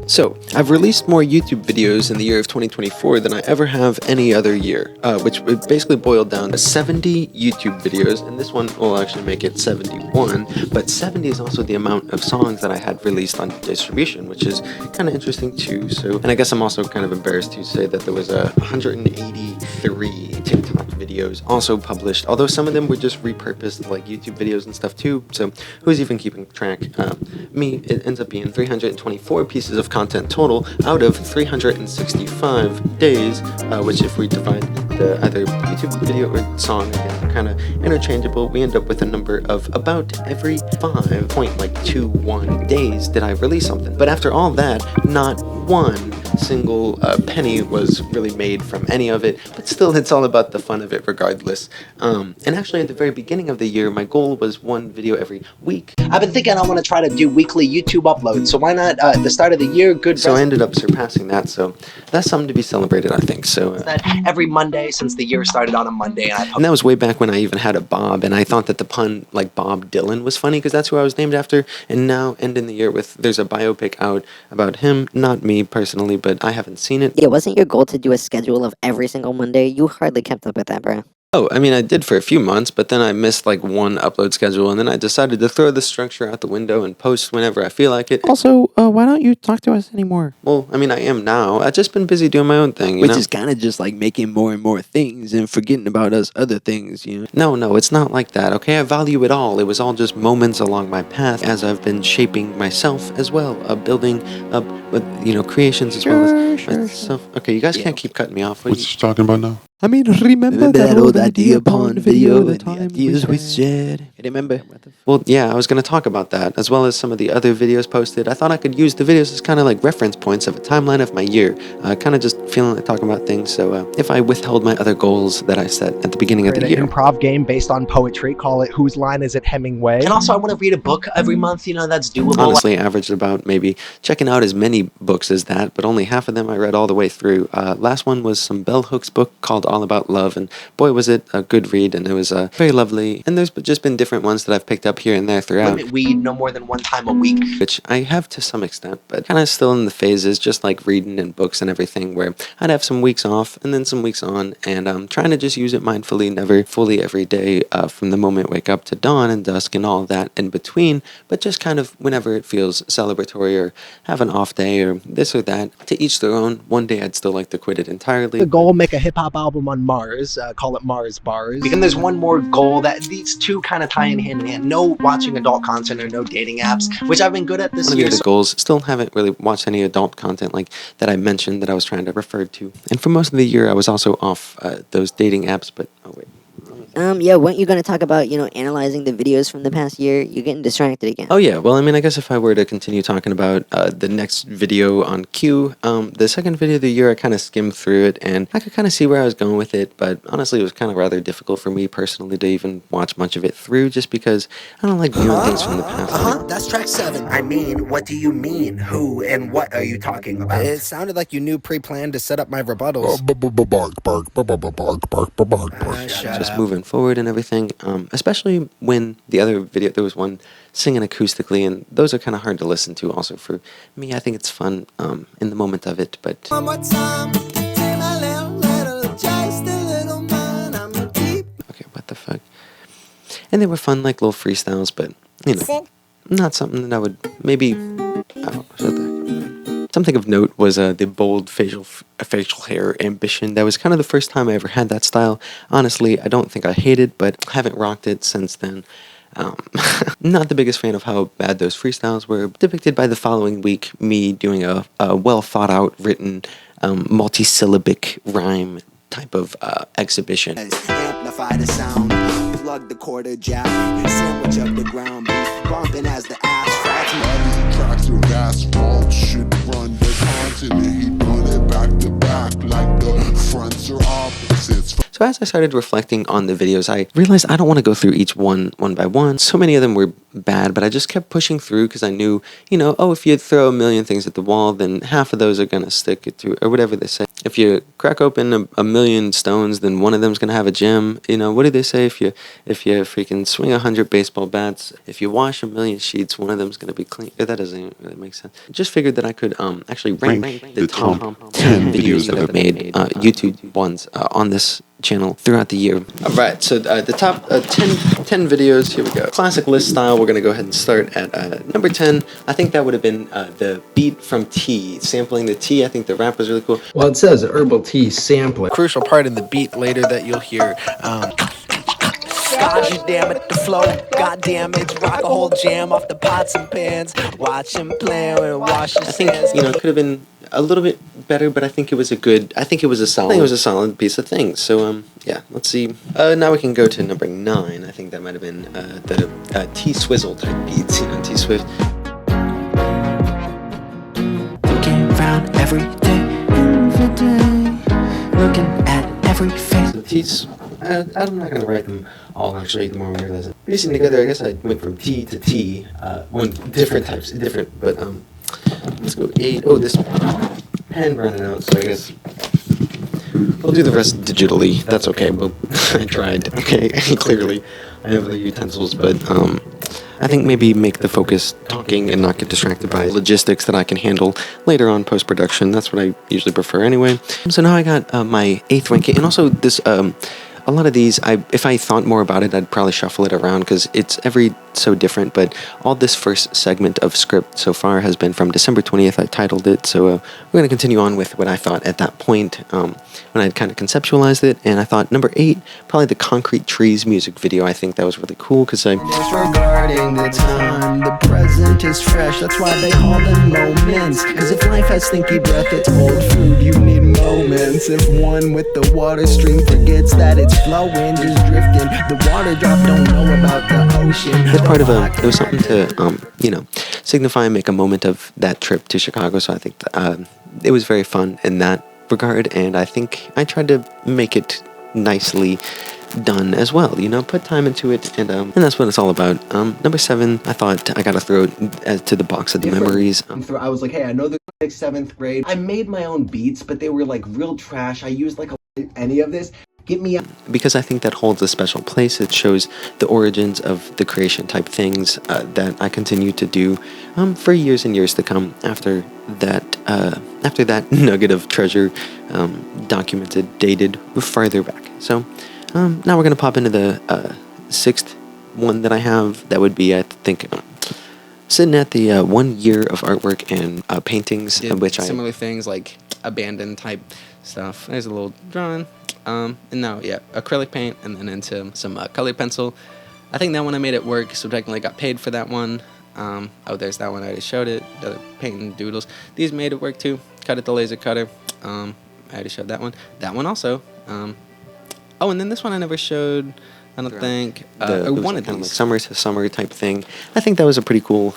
So, I've released more YouTube videos in the year of 2024 than I ever have any other year, which basically boiled down to 70 YouTube videos, and this one will actually make it 71, but 70 is also the amount of songs that I had released on distribution, which is kind of interesting too. So, and I guess I'm also kind of embarrassed to say that there was 183 TikTok videos also published, although some of them were just repurposed like YouTube videos and stuff too, so who's even keeping track? Me. It ends up being 324 pieces of content total out of 365 days, which if we divide the either YouTube video or song, again, kind of interchangeable, we end up with a number of about every 5.21 days did I release something. But after all that, not one single penny was really made from any of it, but still it's all about the fun of it regardless. And actually at the very beginning of the year, my goal was one video every week. I've been thinking I want to try to do weekly YouTube uploads, so why not at the start of the year, So I ended up surpassing that, so that's something to be celebrated, I think. So that every Monday since the year started on a Monday, and that was way back when I even had a Bob, and I thought that the pun like Bob Dylan was funny because that's who I was named after. And now ending the year with there's a biopic out about him, not me personally, but I haven't seen it. Yeah, wasn't your goal to do a schedule of every single Monday? You hardly kept up with that, bro. Oh, I mean, I did for a few months, but then I missed like one upload schedule, and then I decided to throw the structure out the window and post whenever I feel like it. Also, why don't you talk to us anymore? Well, I mean, I am now. I've just been busy doing my own thing, you know? Which is kind of just like making more and more things and forgetting about us other things, you know? No, it's not like that, okay? I value it all. It was all just moments along my path as I've been shaping myself as well, building up, creations as well as myself. Okay, you guys can't keep cutting me off. What you talking about now? I mean, remember that old idea pond video, the time we shared? Remember? Well, yeah, I was going to talk about that, as well as some of the other videos posted. I thought I could use the videos as kind of like reference points of a timeline of my year. Kind of just feeling like talking about things, so if I withheld my other goals that I set at the beginning of the year. An improv game based on poetry, call it Whose Line Is It Hemingway? And also I want to read a book every month, that's doable. Honestly, I averaged about maybe checking out as many books as that, but only half of them I read all the way through. Last one was some Bell Hooks book called All About Love, and boy was it a good read, and it was very lovely. And there's just been different ones that I've picked up here and there throughout. Weed no more than one time a week. Which I have to some extent, but kind of still in the phases, just like reading and books and everything, where I'd have some weeks off and then some weeks on, and I'm trying to just use it mindfully, never fully every day from the moment wake up to dawn and dusk and all that in between, but just kind of whenever it feels celebratory or have an off day or this or that. To each their own. One day I'd still like to quit it entirely. The goal, make a hip-hop album on Mars, call it Mars Bars. And there's one more goal that these two kind of tie in hand in hand. No watching adult content or no dating apps, which I've been good at this year. One of the other goals, still haven't really watched any adult content like that I mentioned that I was trying to refer to. And for most of the year I was also off those dating apps, but oh wait. Yeah, weren't you going to talk about, analyzing the videos from the past year? You're getting distracted again. Oh, yeah. Well, I mean, I guess if I were to continue talking about the next video on Q, the second video of the year, I kind of skimmed through it, and I could kind of see where I was going with it, but honestly, it was kind of rather difficult for me personally to even watch much of it through, just because I don't like viewing things from the past. That's track 7. I mean, what do you mean? Who and what are you talking about? It sounded like you knew pre-planned to set up my rebuttals. Just moving forward and everything, especially when the other video, there was one singing acoustically, and those are kind of hard to listen to also for me. I think it's fun in the moment of it, but One more time, take my little, just a little man, I'm a deep. Okay, what the fuck? And they were fun, like little freestyles, but not something that I would maybe Something of note was the bold facial hair ambition. That was kind of the first time I ever had that style. Honestly, I don't think I hate it, but haven't rocked it since then. Not the biggest fan of how bad those freestyles were depicted by the following week, me doing a well thought out, written, multi-syllabic rhyme type of exhibition. Amplify the sound, plug the quarter jack, sandwich up the ground beef, bumping as the asphalt. Tracks of asphalt should run the continent. He run it back to back like the fronts are opposites. So So as I started reflecting on the videos, I realized I don't want to go through each one by one. So many of them were bad, but I just kept pushing through because I knew, you know, oh, if you throw a million things at the wall, then half of those are going to stick it through, or whatever they say. If you crack open a million stones, then one of them's going to have a gem. You know, what do they say? If you freaking swing 100 baseball bats, if you wash a million sheets, one of them's going to be clean. That doesn't even really make sense. Just figured that I could actually rank the top 10 videos that I've made, YouTube ones, on this channel throughout the year. Alright, so the top 10 videos, here we go. Classic list style, we're going to go ahead and start at number 10. I think that would have been the beat from Tea, sampling the tea. I think the rap was really cool. Well, it says herbal tea sampling. Crucial part in the beat later that you'll hear. God, you damn it, the flow. God damn it, rock a whole jam off the pots and pans. Watch him play and wash his I think, hands. you know, it could have been a little bit better, but I think it was a solid piece of things. So, yeah, let's see. Now we can go to number 9. I think that might have been the T-Swizzle type beats, you know, T-Swift. Looking around every day, looking at every face. So T's, I'm not going to write them all actually, the more we realize it. Piecing together, I guess I went from T to T, but let's go 8. Oh, this pen ran out, so I guess we'll do the rest digitally. That's okay, but I tried, okay, clearly. I have the utensils, but I think maybe make the focus talking and not get distracted by logistics that I can handle later on post-production. That's what I usually prefer anyway. So now I got my 8th ranking, and also this, a lot of these, if I thought more about it, I'd probably shuffle it around because it's every so different, but all this first segment of script so far has been from December 20th, I titled it, so we're going to continue on with what I thought at that point when I'd kind of conceptualized it, and I thought number 8, probably the Concrete Trees music video. I think that was really cool because Disregarding the time, the present is fresh, that's why they call them moments. Cause if life has stinky breath, it's old food, you need moments. If one with the water stream forgets that it's flowing, just drifting, the water drop don't know about the ocean. part of it was something to, you know, signify and make a moment of that trip to Chicago. So I think it was very fun in that regard, and I think I tried to make it nicely done as well, you know, put time into it, and that's what it's all about. Number 7, I thought I gotta throw it to the box of the memories. I was like, hey, I know they're like 7th grade. I made my own beats, but they were like real trash. I used like any of this. Get me up. Because I think that holds a special place. It shows the origins of the creation type things that I continue to do for years and years to come after that nugget of treasure documented, dated farther back. So now we're going to pop into the 6th one that I have. That would be, I think, sitting at the 1 year of artwork and paintings, which similar things like abandoned type stuff. There's a little drawing. And now, yeah, acrylic paint, and then into some colored pencil. I think that one I made it work, so technically got paid for that one. Oh, there's that one, I already showed it. The other painting doodles. These made it work too. Cut it the laser cutter. I already showed that one. That one also. Oh, and then this one I never showed, I don't think. Or one of these. Like summer to summer type thing. I think that was a pretty cool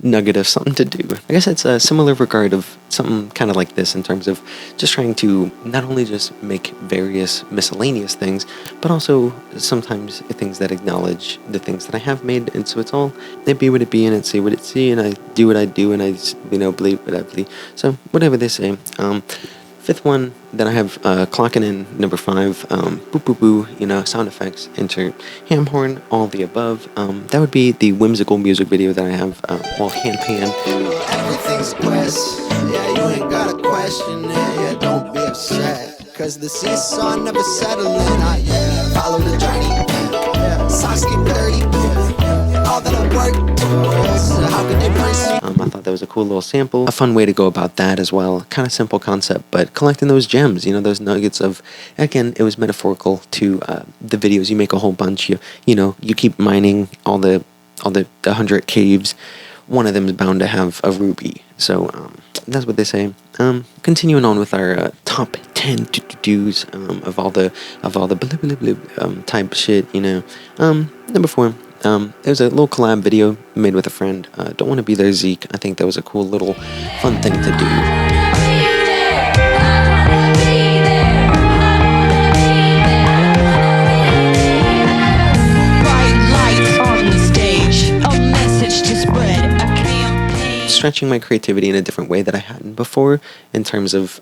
nugget of something to do. I guess it's a similar regard of something kind of like this in terms of just trying to not only just make various miscellaneous things, but also sometimes things that acknowledge the things that I have made. And so it's all, it be what it be, and it see what it see, and I do what I do, and I, you know, believe what I believe. So whatever they say. 5th one that I have clocking in number 5, boo boo boo, you know, sound effects, enter ham horn, all the above. That would be the whimsical music video that I have, hand pan. Everything's quest. Yeah, you ain't got a question. Yeah, don't be upset. Cause the seesaw never settling. Follow the journey. Socks get dirty. All that I work towards. How can they praise me? I thought that was a cool little sample. A fun way to go about that as well. Kind of simple concept, but collecting those gems, you know, those nuggets of, again, it was metaphorical to the videos. You make a whole bunch, you know, you keep mining all the 100 caves. One of them is bound to have a ruby. So that's what they say. Continuing on with our top 10 to-dos of all the blah, blah, blah, type shit, you know. Number 4. It was a little collab video made with a friend. Don't Want to Be There, Zeke. I think that was a cool little fun thing to do. stretching my creativity in a different way that I hadn't before, in terms of,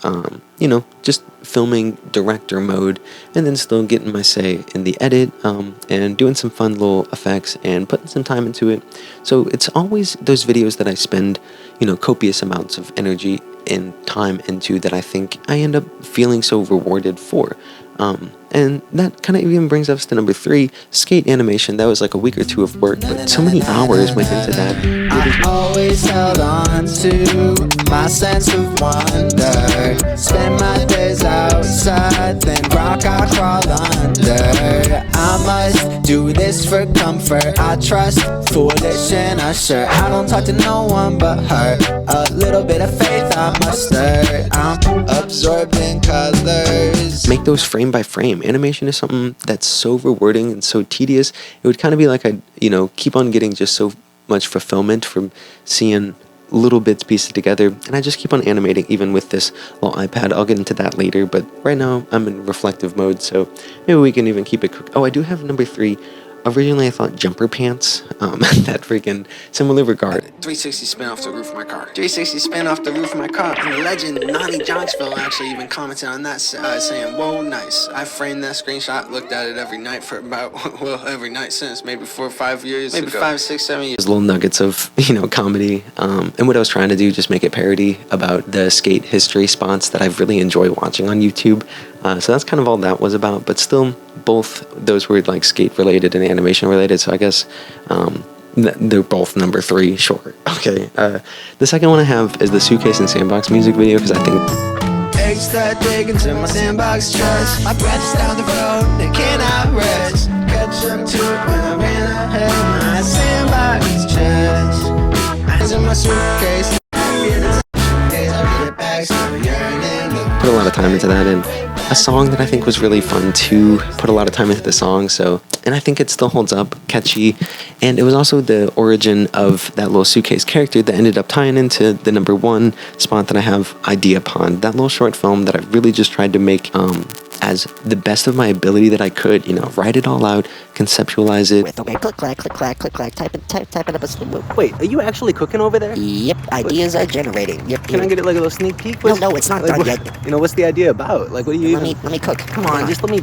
you know, just filming director mode, and then still getting my say in the edit, and doing some fun little effects and putting some time into it. So it's always those videos that I spend, you know, copious amounts of energy and time into that I think I end up feeling so rewarded for. And that kind of even brings us to number 3, skate animation. That was like a week or 2 of work, but so many hours went into that. I always held on to my sense of wonder. Spend my days outside, then rock, I crawl under. I must do this for comfort. I trust, foolish and unsure. I don't talk to no one but her. A little bit of faith I muster. I'm absorbing colors. Make those frame by frame. Animation is something that's so rewarding and so tedious. It would kind of be like I, you know, keep on getting just so much fulfillment from seeing little bits pieced together, and I just keep on animating even with this little iPad. I'll get into that later, but right now I'm in reflective mode, so maybe we can even keep it quick. Oh, I do have number 3. Originally I thought jumper pants, that freaking similar regard. 360 spin off the roof of my car. 360 spin off the roof of my car. And the legend Nani Jonksville actually even commented on that, saying, "Whoa, nice. I framed that screenshot, looked at it every night for about, well, every night since maybe 4 or 5 years maybe ago. 5, 6, 7 years. There's little nuggets of, you know, comedy, and what I was trying to do, just make it parody about the skate history spots that I really enjoy watching on YouTube. So that's kind of all that was about, but still, both those were like skate related and animation related, so I guess they're both number 3, sure. Okay, the second one I have is the Suitcase and Sandbox music video, because I think Eggs start digging to my sandbox trust. My breath is down the road, they cannot rest. Catch up to it when I ran ahead. My sandbox trust. Hands in my suitcase. I get it back, still yearning. put a lot of time into that, and a song that I think was really fun to put a lot of time into the song, so, and I think it still holds up, catchy, and it was also the origin of that little Suitcase character that ended up tying into the number 1 spot that I have, Idea Pond, that little short film that I really just tried to make as the best of my ability that I could, you know, write it all out, conceptualize it. Okay, click, clack, click, clack, click, clack, type it up a slow. Wait, are you actually cooking over there? Yep, ideas are generating. Yep. Can I get like a little sneak peek? No, it's not done yet. You know, what's the idea about? Like, what do you Let me cook. Come on, just let me...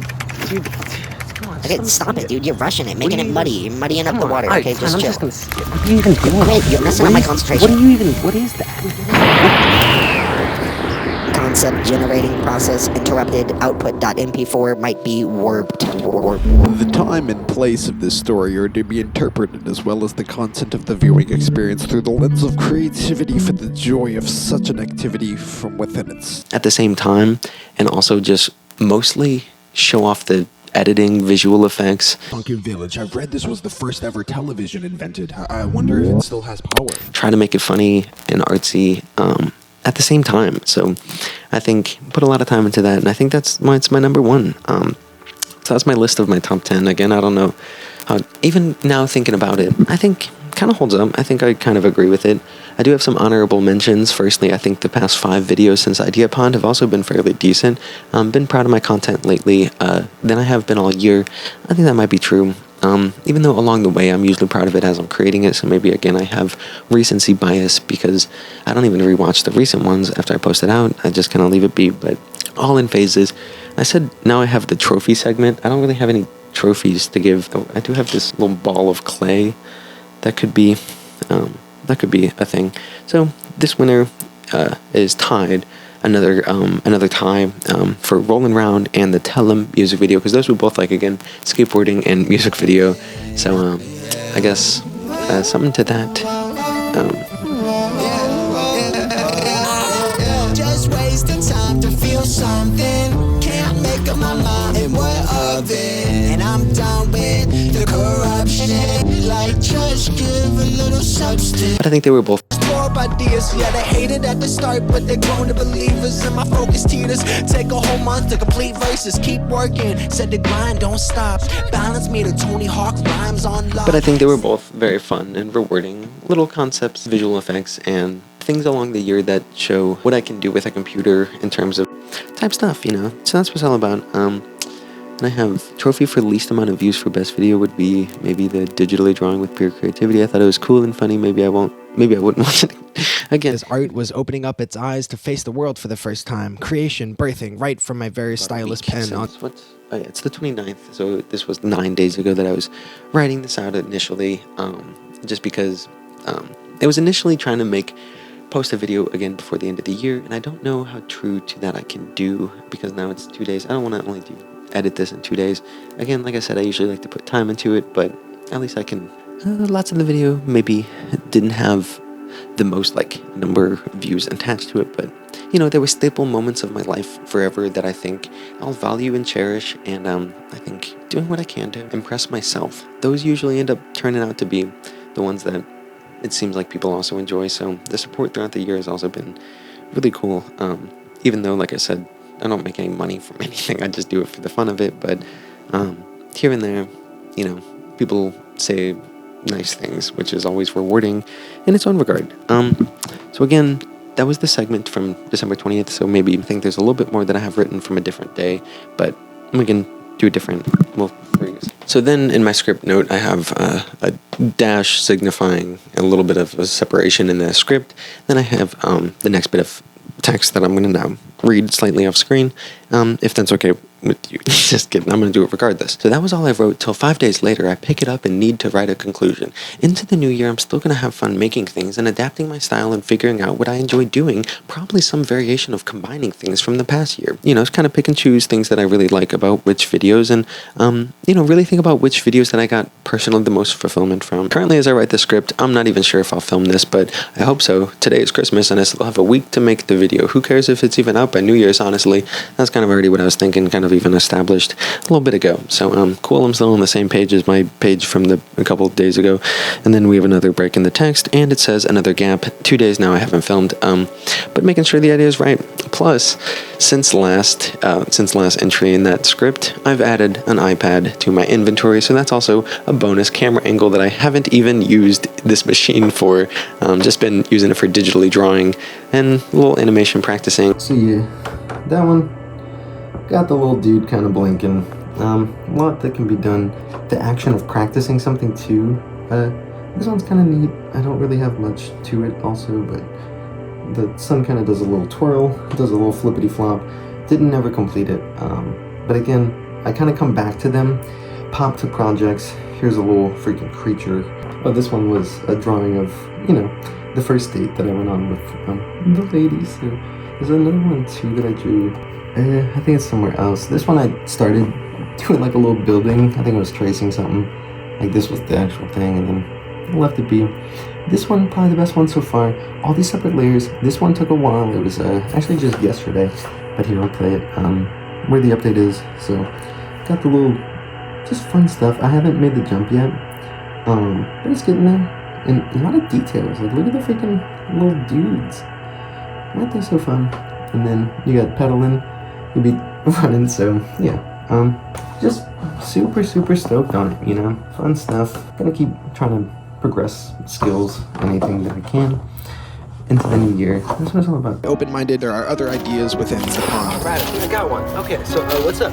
Dude, come on, Okay, stop it, dude. You're rushing it, making it muddy. You're muddying up the water. Alright, Okay, fine, just I'm chill. just gonna skip. What are you even doing? Okay, you're messing up my concentration. What is that? Concept generating process interrupted. Output.mp4 might be warped. The time and place of this story are to be interpreted, as well as the content of the viewing experience, through the lens of creativity for the joy of such an activity from within it. At the same time, and also just mostly show off the editing, visual effects. Funkin' Village. I've read this was the first ever television invented. I wonder if it still has power. Try to make it funny and artsy at the same time. So I think put a lot of time into that, and I think it's my number 1. So that's my list of my top 10. Again, I don't know. Even now thinking about it, I think kind of holds up. I think I kind of agree with it. I do have some honorable mentions. Firstly, I think the past 5 videos since Idea Pond have also been fairly decent. Been proud of my content lately than I have been all year. I think that might be true. Even though along the way I'm usually proud of it as I'm creating it, so maybe again I have recency bias because I don't even rewatch the recent ones after I post it out. I just kind of leave it be, but all in phases. I said now I have the trophy segment. I don't really have any trophies to give. Oh, I do have this little ball of clay that could be a thing. So this winner is tied. Another tie for Rollin' Round and the Tell 'Em music video, because those were both, like, again, skateboarding and music video. So I guess something to that. Just wasting time to feel something. Can't make up my mind and what of it. And I'm done with the corruption. Like, just give a little substance. But I think they were both. Ideas, yeah, they hated at the start, but they're grown to believers, and my focus teeters. Take a whole month to complete verses, keep working, said the grind don't stop. Balance me to Tony Hawk rhymes on lock. But I think they were both very fun and rewarding little concepts, visual effects, and things along the year that show what I can do with a computer in terms of type stuff, you know. So that's what it's all about. And I have trophy for least amount of views for best video would be maybe the digitally drawing with pure creativity. I thought it was cool and funny. Maybe I wouldn't watch it again. His art was opening up its eyes to face the world for the first time. Creation, birthing, right from my very stylus pen. It's the 29th, so this was 9 days ago that I was writing this out initially, just because I was initially trying to post a video again before the end of the year, and I don't know how true to that I can do, because now it's 2 days. I don't want to only edit this in 2 days. Again, like I said, I usually like to put time into it, but at least I can. Lots of the video maybe didn't have the most number of views attached to it, but there were staple moments of my life forever that I think I'll value and cherish, and I think doing what I can to impress myself, those usually end up turning out to be the ones that it seems like people also enjoy. So the support throughout the year has also been really cool, even though, like I said, I don't make any money from anything. I just do it for the fun of it, but here and there, people say nice things, which is always rewarding in its own regard. So again, that was the segment from December 20th, so maybe you think there's a little bit more that I have written from a different day, but we can do a different, So then in my script note, I have a dash signifying a little bit of a separation in the script. Then I have the next bit of text that I'm going to now read slightly off screen, if that's okay with you. Just kidding, I'm going to do it regardless. So that was all I wrote till 5 days later. I pick it up and need to write a conclusion. Into the new year, I'm still going to have fun making things and adapting my style and figuring out what I enjoy doing, probably some variation of combining things from the past year. It's kind of pick and choose things that I really like about which videos, and really think about which videos that I got personally the most fulfillment from. Currently, as I write the script, I'm not even sure if I'll film this, but I hope so. Today is Christmas and I still have a week to make the video. Who cares if it's even out by New Year's, honestly? That's kind of already what I was thinking, kind of even established a little bit ago. So cool, I'm still on the same page as my page from a couple of days ago, and then we have another break in the text, and it says another gap. 2 days now I haven't filmed, but making sure the idea is right. Plus, since last entry in that script, I've added an iPad to my inventory, so that's also a bonus camera angle that I haven't even used this machine for. Just been using it for digitally drawing and a little animation practicing. So yeah, that one got the little dude kind of blinking. A lot that can be done. The action of practicing something too. This one's kind of neat. I don't really have much to it also, but the sun kind of does a little twirl, does a little flippity flop. Didn't never complete it. But again, I kind of come back to them, pop to projects. Here's a little freaking creature. Oh, this one was a drawing of, the first date that I went on with the ladies. So there's another one too that I drew. I think it's somewhere else. This one I started doing a little building. I think I was tracing something. This was the actual thing, and then I left it be. This one, probably the best one so far. All these separate layers. This one took a while. It was actually just yesterday. But here, I'll play it. Where the update is. So, got the little, just fun stuff. I haven't made the jump yet. But it's getting there. And a lot of details. Look at the freaking little dudes. Aren't they so fun? And then you got pedaling. You'll be running, so yeah. Just super stoked on it, fun stuff. Gonna keep trying to progress skills, anything that I can, into the new year. That's what it's all about. Open-minded, there are other ideas within the pond. Right, I got one. Okay, so what's up?